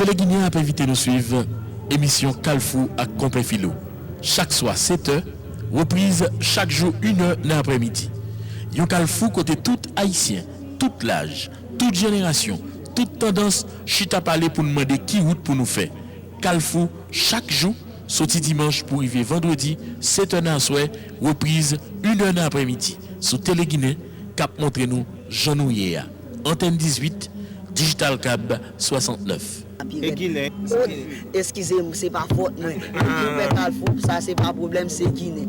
Téléguinéen a invité nous suivre émission Kalfou à complet philo. Chaque soir 7h, reprise chaque jour 1h dans l'après-midi. Yon Kalfou côté tout haïtien, tout l'âge, toute génération, toute tendance, chita parler pour nous demander qui route pour nous faire. Kalfou chaque jour, sorti dimanche pour arriver vendredi 7h dans le soir, reprise 1h dans l'après-midi. Sur Téléguinéen, cap montre nous Jean-Nouye, antenne 18, Digital Cab 69. Excusez-moi, c'est pas faute, moi. Ça, c'est pas problème, c'est Guinée.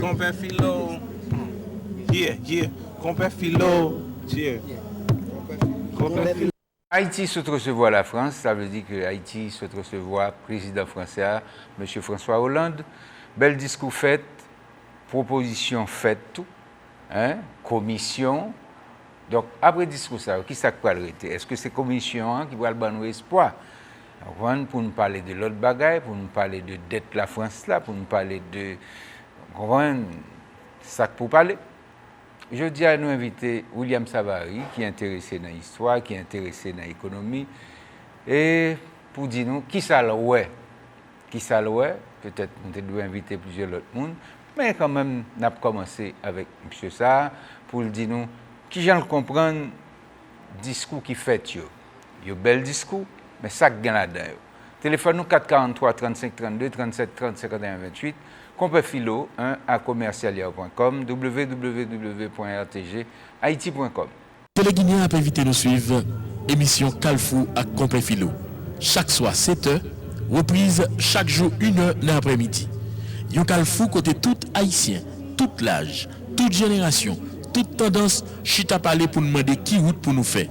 Compère Philo. Compère Philo. Haïti souhaite recevoir la France, ça veut dire que Haïti souhaite recevoir le président français, M. François Hollande. Bel discours fait, proposition faite, tout, hein, commission. Donc, après le discours, ça, qui ça peut arrêter? Est-ce que c'est commission qui va le nous espoir? Pour nous parler de l'autre bagaille, pour nous parler de dette la France là, pour nous parler de. Ça pour parler. Je dis à nous inviter William Savary, qui est intéressé dans l'histoire, qui est intéressé dans l'économie, et pour dire nous qui ça l'ouest. Qui ça l'ouest, peut-être nous devons inviter plusieurs autres monde, mais quand même, nous avons commencé avec M. Sarr pour dire nous qui j'en comprendre le discours qui fait yo. Yo bel discours, mais ça gagne là-dedans. Téléphone nous 443 35 32 37 30 51 28. Compère Philo 1 à commercialia.com www.rtghaiti.com. Téléguinéen a invité nous suivre émission Kalfou à complet philo. Chaque soir 7h, reprise chaque jour 1h dans l'après-midi. Yon Kalfou côté tout haïtien, tout l'âge, toute génération, toute tendance, chita parler pour nous demander qui route pour nous faire.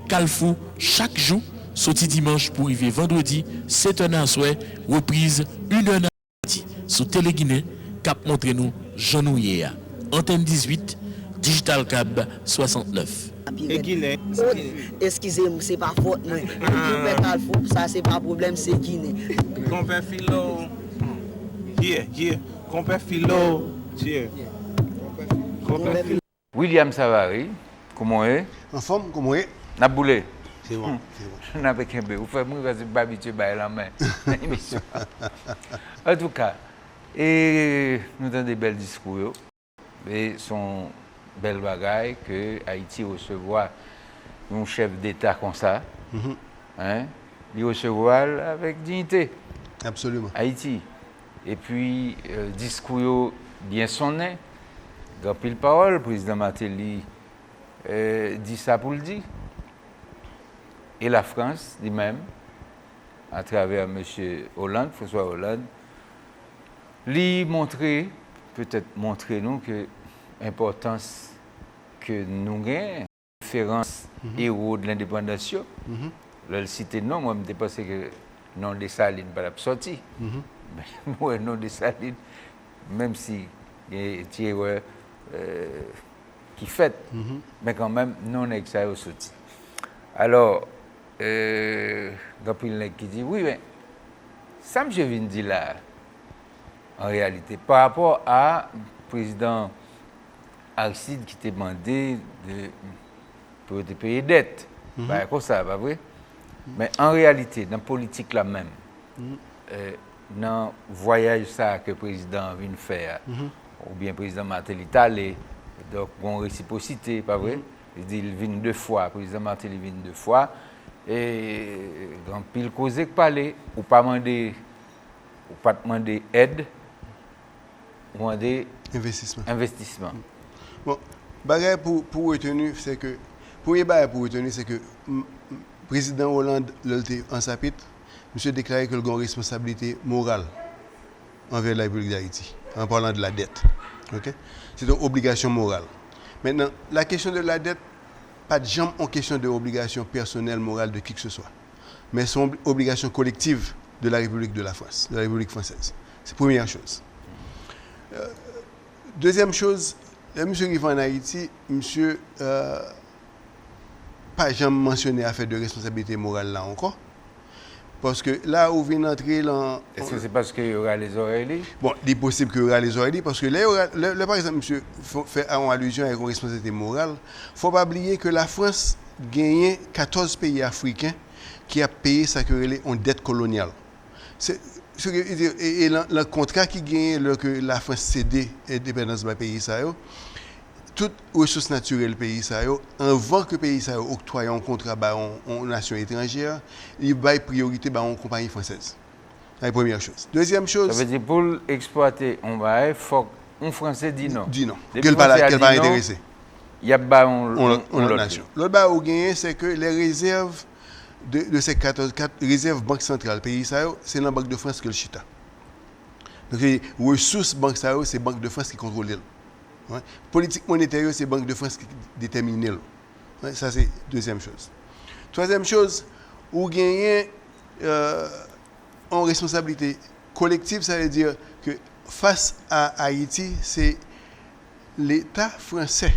Kalfou chaque jour, sorti dimanche pour arriver vendredi 7h dans le soir, reprise 1h dans l'après-midi. Sur Téléguinéen, cap montre nous Jean-Nouye, antenne 18, Digital Cab 69. Excusez-moi, c'est pas faute, moi. Ça, c'est pas problème, c'est Guinée. Compère Philo. Compère Philo. William Savary, comment est? En forme, comment est? Naboulé. C'est bon, c'est bon. N'a pas qu'un peu. Vous faites moi parce que pas habitué à la main. En tout cas, et nous avons des belles discours. Et son belle bagaille que Haïti recevoir un chef d'État comme ça. Hein? Il recevoir avec dignité. Absolument. Haïti. Et puis, discours bien sonné. Dans pile parole, le président Martelly dit ça pour le dire. Et la France, lui-même, à travers M. Hollande, François Hollande, lui montrer, peut-être montrer nous que l'importance que nous avons, référence héros de l'indépendance, le cité non, moi je pensé que non des Salines pas sorti. Mais moi non des Salines, même si il y a Thierry qui fait, mais quand même non avec ça au sorti. Alors, Gabriel qui dit oui, mais ça me vient de dire là, en réalité, par rapport à président Aristide qui t'a demandé pour te payer dette. Comme ça, pas vrai? Mais en réalité, dans la politique là même, dans le voyage ça que le président vient faire, ou bien le président Martelly allé, donc une réciprocité, pas vrai? Il vient 2 fois, le président Martelly vient 2 fois, et grand pile causé que parler, ou pas demander aide, ou demander investissement. Bon, bagaille pour retenir, c'est que premier bagaille pour retenir, c'est que le président Hollande, en chapitre, monsieur déclaré qu'il a une responsabilité morale envers la République d'Haïti, en parlant de la dette. Okay? C'est une obligation morale. Maintenant, la question de la dette, pas de jamais en question de obligation personnelle, morale de qui que ce soit. Mais c'est une obligation collective de la République de la France, de la République française. C'est la première chose. Deuxième chose, monsieur qui va en Haïti, monsieur pas jamais mentionné affaire de responsabilité morale là encore. Parce que là où vient entrer dans... Est-ce que c'est parce qu'il y aura les oreilles? Bon, il est possible qu'il y aura les oreilles, parce que là, par exemple, monsieur fait en allusion à une responsabilité morale. Il ne faut pas oublier que la France gagne 14 pays africains qui a payé sa querelle en dette coloniale. Et le contrat qui gagne que la France cédait l'indépendance du pays, toutes les ressources naturelles du pays, avant que le pays octroie un contrat aux nations étrangères, il va priorité aux compagnies françaises. C'est la première chose. Deuxième chose. Ça veut dire pour exploiter, il faut un Français dit non. Dit non. Qu'elle va intéresser. Il y a l'autre nation. L'autre bas au gagné, c'est que les réserves de ces 14 réserves banque centrale pays, c'est la Banque de France que le chita. Donc les ressources banque ça, c'est Banque de France qui contrôle. Ouais. Politique monétaire, c'est Banque de France qui détermine. Ouais, ça, c'est deuxième chose. Troisième chose, où gagner en responsabilité collective, ça veut dire que face à Haïti, c'est l'État français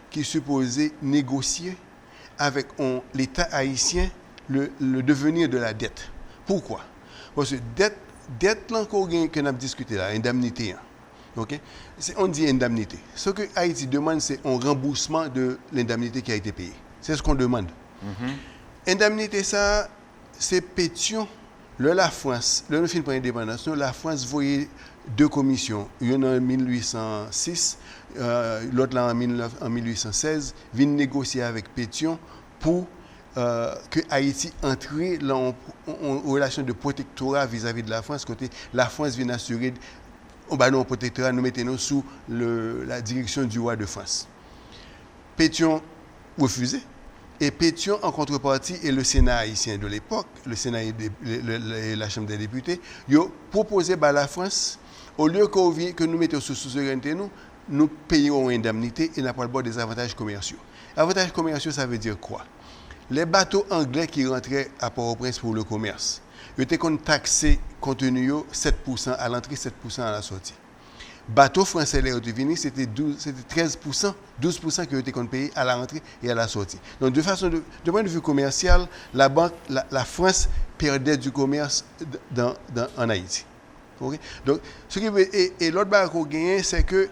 qui est supposé négocier avec l'État haïtien le devenir de la dette. Pourquoi? Parce que dette là qu'on a discuté là, indemnité. Okay? On dit indemnité. Ce que Haïti demande, c'est un remboursement de l'indemnité qui a été payée. C'est ce qu'on demande. Indemnité, ça, c'est pétion. La France, le film pour l'indépendance, la France voyait deux commissions. Une en 1806, l'autre là en 1816, viennent négocier avec Pétion pour que Haïti entre en relation de protectorat vis-à-vis de la France. Côté la France vient assurer un protectorat, nous mettons sous la direction du roi de France. Pétion refusait. Et Pétion, en contrepartie, et le Sénat haïtien de l'époque, le Sénat et la Chambre des députés, ils ont proposé à la France, au lieu que nous mettions sous souveraineté, nous payons une indemnité et n'a pas le droit des avantages commerciaux. Avantages commerciaux, ça veut dire quoi? Les bateaux anglais qui rentraient à Port-au-Prince pour le commerce, ils étaient taxés contenu 7% à l'entrée, 7% à la sortie. Bateaux français les venus, c'était 13%, 12% qui ont été payés à la rentrée et à la sortie. Donc de point de vue commercial, la France perdait du commerce en Haïti. Okay? Donc et l'autre barre qu'on gagne, c'est que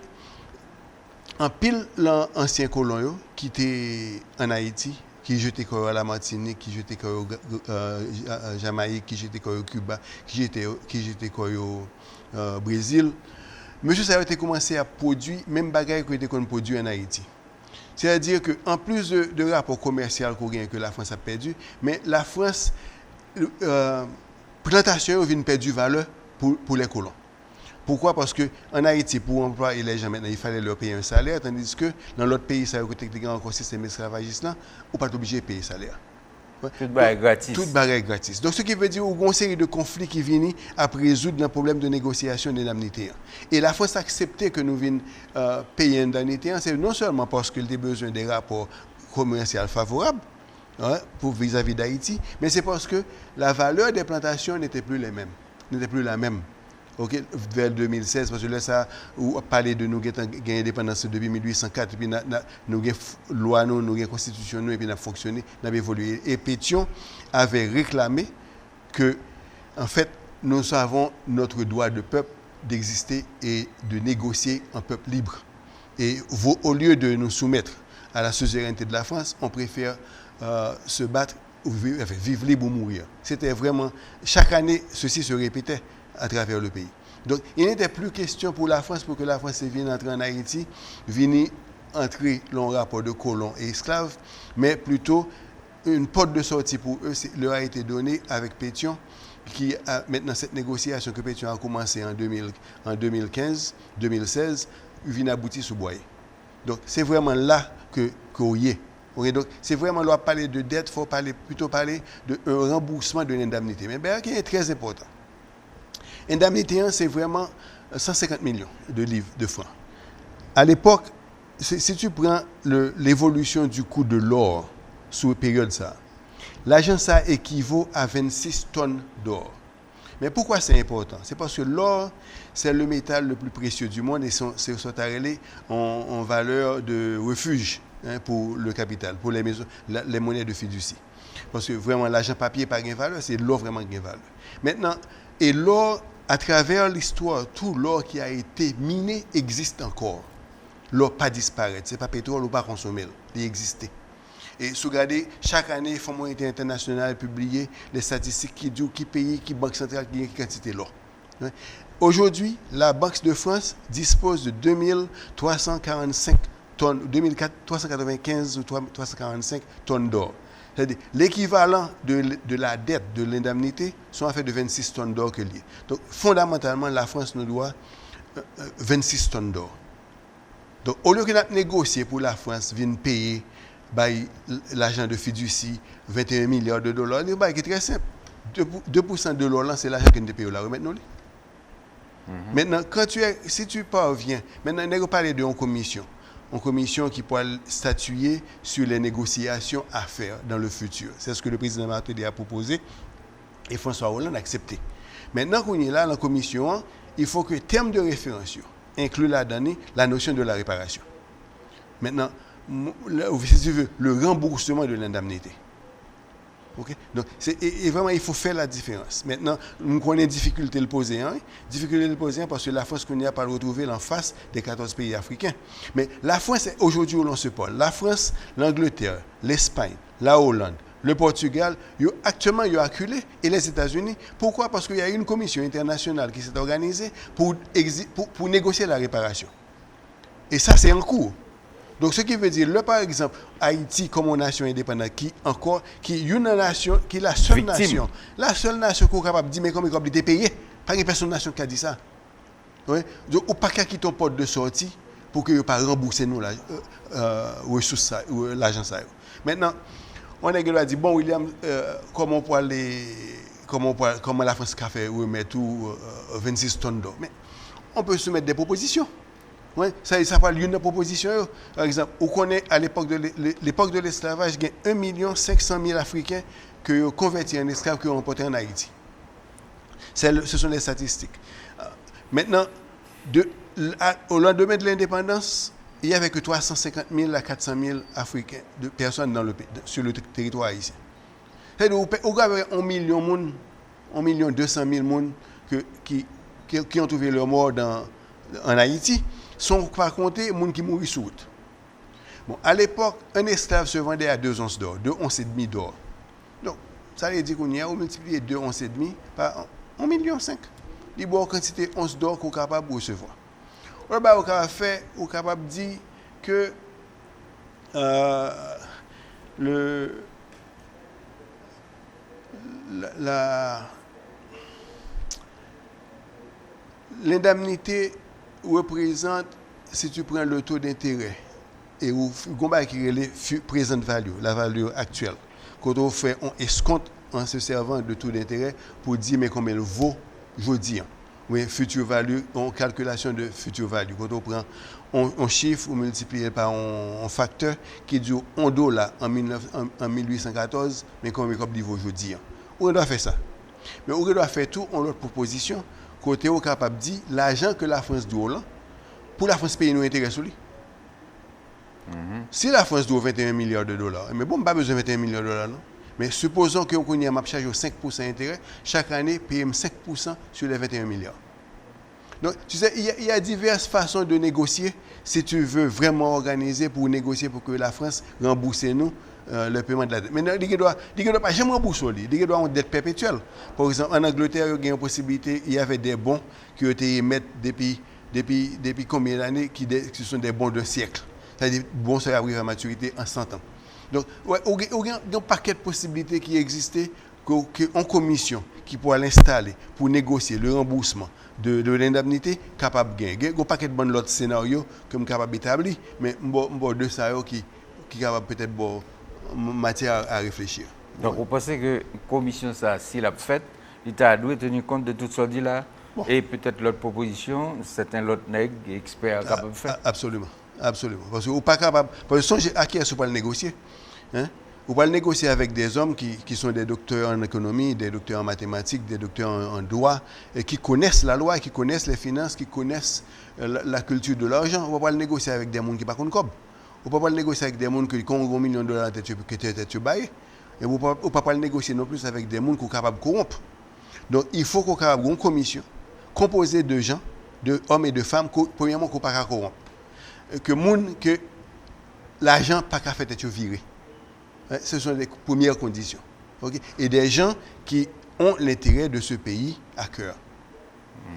en pile l'ancien colon qui était en Haïti, qui jetait à la Martinique, qui jetait au Jamaïque, qui jetait au Cuba, qui jetait au Brésil. Monsieur, ça a été commencé à produire même bagaille que qu'on produit en Haïti. C'est-à-dire qu'en plus de rapports commerciaux que la France a perdu, mais la France, plantation vient perdre du valeur pour les colons. Pourquoi? Parce qu'en Haïti, pour employer les gens, maintenant, il fallait leur payer un salaire, tandis que dans l'autre pays, ça a été encore système esclavagiste, on n'est pas obligé de payer un salaire. Ouais. Tout barre gratis. Tout barre gratis. Donc, ce qui veut dire qu'il y a une série de conflits qui viennent à résoudre le problème de négociation d'indemnité. Et la France a accepté que nous venions payer indemnité, c'est non seulement parce qu'il a besoin des rapports commerciaux favorables pour vis-à-vis d'Haïti, mais c'est parce que la valeur des plantations n'était plus la même. Okay, vers 2016, parce que là, ça, on parlait de nous gagner indépendance depuis 1804, puis nous avons loi, nous avons constitution, et puis nous avons fonctionné, nous avons évolué. Et Pétion avait réclamé que, en fait, nous avons notre droit de peuple d'exister et de négocier en peuple libre. Et au lieu de nous soumettre à la suzeraineté de la France, on préfère se battre, vivre libre ou mourir. C'était vraiment, chaque année, ceci se répétait à travers le pays. Donc, il n'était plus question pour la France, pour que la France vienne entrer en Haïti, vienne entrer dans le rapport de colons et esclaves, mais plutôt une porte de sortie pour eux leur a été donnée avec Pétion, qui a maintenant cette négociation que Pétion a commencé en 2015, 2016, vient aboutir sous Boyer. Donc, c'est vraiment là qu'on y est. Okay, donc, c'est vraiment là parler de dette, il faut plutôt parler d'un remboursement de l'indemnité. Mais qui est très important. Indemnité, c'est vraiment 150 millions de livres, de francs. À l'époque, si tu prends l'évolution du coût de l'or sous la période ça, l'argent ça équivaut à 26 tonnes d'or. Mais pourquoi c'est important? C'est parce que l'or, c'est le métal le plus précieux du monde et c'est en valeur de refuge pour le capital, pour les maisons, les monnaies de fiducie. Parce que vraiment, l'argent papier n'a pas de valeur, c'est l'or vraiment qui a valeur. Maintenant, et l'or, à travers l'histoire, tout l'or qui a été miné existe encore. L'or pas disparaître, c'est pas pétrole ou pas consommer, il existe. Et si vous regardez, chaque année, le Fonds monétaire international publie les statistiques qui disent qui pays, qui banque centrale, qui quantité l'or. Aujourd'hui, la Banque de France dispose de 2345 tonnes, 2395 ou 345 tonnes d'or. C'est-à-dire l'équivalent de la dette de l'indemnité sont en fait de 26 tonnes d'or que lié. Donc fondamentalement, la France nous doit 26 tonnes d'or. Donc au lieu que nous négocier pour la France, vienne payer l'argent de fiducie, 21 milliards de dollars, c'est très simple. 2% de l'or, c'est l'argent que nous payons là. Maintenant, maintenant si tu parviens, maintenant, nous parlons d'une commission qui pourra statuer sur les négociations à faire dans le futur. C'est ce que le président Martelly a proposé et François Hollande a accepté. Maintenant qu'on est là, dans la commission, il faut que le terme de référence inclue là-dedans la notion de la réparation. Maintenant, si tu veux, le remboursement de l'indemnité. Okay? Donc, et vraiment, il faut faire la différence. Maintenant, nous connaissons difficulté le poser. Difficulté le poser parce que la France qu'on n'a pas retrouvé en face des 14 pays africains. Mais la France, est aujourd'hui où l'on se parle, la France, l'Angleterre, l'Espagne, la Hollande, le Portugal, actuellement, ils ont acculé. Et les États-Unis, pourquoi? Parce qu'il y a une commission internationale qui s'est organisée pour négocier la réparation. Et ça, c'est en cours. Donc, ce qui veut dire, là, par exemple, Haïti, comme une nation indépendante, qui est une nation, qui est la seule nation qui est capable de dire, mais comme il est capable de payer, pas une personne nation qui a dit ça. Oui? Donc, ou pas qu'à quitter ton porte de sortie pour que ne pas rembourser nous ressources ou l'argent. Maintenant, on a dit, bon, William, comment la France a fait remettre 26 tonnes d'or? Mais on peut soumettre des propositions. Ouais, ça parle d'une proposition. Par exemple, on connaît à l'époque de l'esclavage, il y a 1 500 000 Africains qui ont converti en esclaves, qui ont emporté en Haïti. Ce sont les statistiques. Maintenant, au lendemain de l'indépendance, il n'y avait que 350 000 à 400 000 Africains, de personnes sur le territoire haïtien. C'est-à-dire qu'il y avait 1 million de monde, 1 200 000 personnes qui ont trouvé leur mort en Haïti. Sont par contre les gens qui mourent sur route. Bon, à l'époque, un esclave se vendait à 2 onces d'or, 2 onces et demi d'or. Donc, ça veut dire qu'on y a multiplié 2 onces et demi par 1,5 million. Il y a une quantité onces d'or qu'on est capable de recevoir. On est capable de dire que l'indemnité représente, si tu prends le taux d'intérêt et où qui est present value, la valeur actuelle, quand on fait un escompte en se servant de taux d'intérêt pour dire mais combien il vaut aujourd'hui. Oui, future value, en calculation de future value. Quand on prend un chiffre ou multiplié par un facteur qui dit $1 en 1814, mais combien il vaut aujourd'hui. On doit faire ça. Mais on doit faire tout en autre proposition. Côté au capable de dire l'argent que la France doit pour la France payer nos intérêts sur lui. Si la France doit 21 milliards de dollars, mais bon, pas besoin de 21 milliards de dollars, non? Mais supposons qu'on a charge 5% d'intérêt, chaque année, payer 5% sur les 21 milliards. Donc, tu sais, il y a diverses façons de négocier si tu veux vraiment organiser pour négocier pour que la France rembourse nous le paiement de la dette. Mais il ne doit pas jamais rembourser, il doit avoir une dette perpétuelle. Par exemple, en Angleterre, il y a une possibilité, il y avait des bons qui ont été émis depuis combien d'années qui sont des bons de siècle. C'est-à-dire bons qui arrivent à maturité en 100 ans. Donc, il y a un paquet de possibilités qui existaient en commission qui pourra l'installer pour négocier le remboursement de l'indemnité capable de gagner. Il y a un paquet de bons autres scénarios que je suis capable d'établir, mais de ça qui est capable peut-être matière à réfléchir. Donc, vous pensez que la commission, si l'a faite, l'État doit tenir compte de tout ce dit là et peut-être l'autre proposition, certains autres nègres, experts capables de faire? Absolument. Absolument. Parce que vous pas capable. Parce que songez à qui est-ce que vous pouvez négocier. Vous pouvez négocier avec des hommes qui sont des docteurs en économie, des docteurs en mathématiques, des docteurs en droit, et qui connaissent la loi, qui connaissent les finances, qui connaissent la culture de l'argent. Vous ne pouvez pas négocier avec des gens qui ne sont pas comme. Vous ne pouvez pas négocier avec des gens qui ont $1 million de tête qui baillent. Et vous ne pouvez pas négocier non plus avec des gens qui sont capables de corrompre. Donc il faut qu'on ait une commission composée de gens, d'hommes et de femmes, premièrement, qu'on ne peut pas corrompre. Que l'argent pas qu'à faire être viré. Ce sont les premières conditions. Okay? Et des gens qui ont l'intérêt de ce pays à cœur.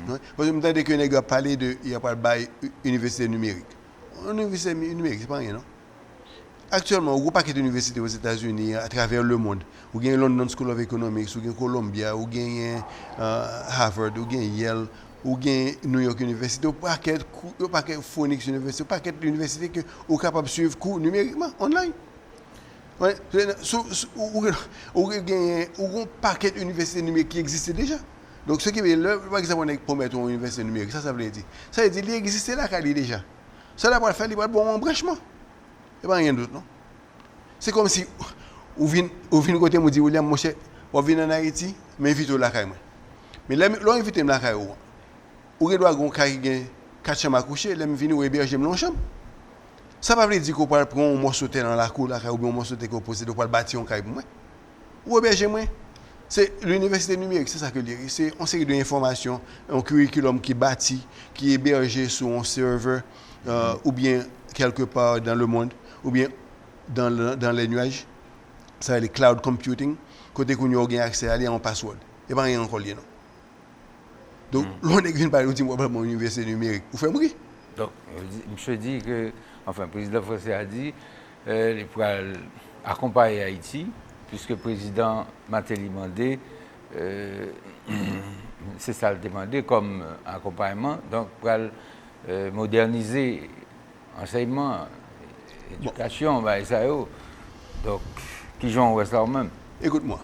Ouais? Parce que je me disais que nous avons parlé de il y a pas de université numérique. Une université numérique, c'est pas rien, non? Actuellement, il y a un paquet d'universités aux États-Unis, à travers le monde. Vous avez London School of Economics, vous avez Columbia, vous avez Harvard, vous avez Yale, vous avez New York University, vous avez Phoenix University, vous avez d'universités que vous êtes capable de suivre cours numériquement, online. Ouais. Vous avez un paquet d'universités numériques qui existent déjà. Donc, ce qui veut dire, par exemple, on promet une université numérique, ça veut dire. Ça veut dire qu'il existe là, déjà. Ça, là, pour le faire, il va être bon embranchement. Il n'y a pas rien d'autre, non? C'est comme si vous venez côté me dit William, mon cher, vous venez en Haïti, mais invitez la caille. Mais là, invitez la caille. Vous doit avoir un 4 chambres à coucher, là, venez ou héberger dans chambre. Ça ne veut pas dire qu'on peut prendre un morceau de terre dans la cour, ou bien un morceau de terre qu'on possède, pour bâtir un caille pour moi. Ou héberger moi. C'est l'université numérique, c'est ça que je dis. C'est une série d'informations, un curriculum qui est bâti, qui est hébergé sur un serveur, ou bien quelque part dans le monde, ou bien dans les nuages. Ça, c'est le cloud computing. Côté qu'on a accès à un password. Et pas rien encore lié, non. Donc, l'on est venu par exemple à mon université numérique. Vous faites bruit? Donc, je dis que, enfin, le président français a dit qu'il pourrait accompagner Haïti, puisque le président Matéli Mandé, c'est ça le demandé comme accompagnement, donc pour moderniser l'enseignement, l'éducation, et ça, donc, qui jouent reste là même. Écoute-moi.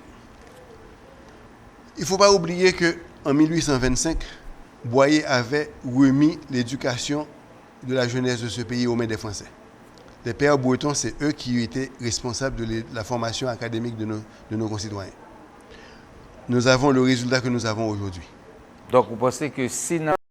Il ne faut pas oublier qu'en 1825, Boyer avait remis l'éducation de la jeunesse de ce pays aux mains des Français. Les pères bretons, c'est eux qui étaient responsables de la formation académique de nos concitoyens. Nous avons le résultat que nous avons aujourd'hui. Donc, vous pensez que si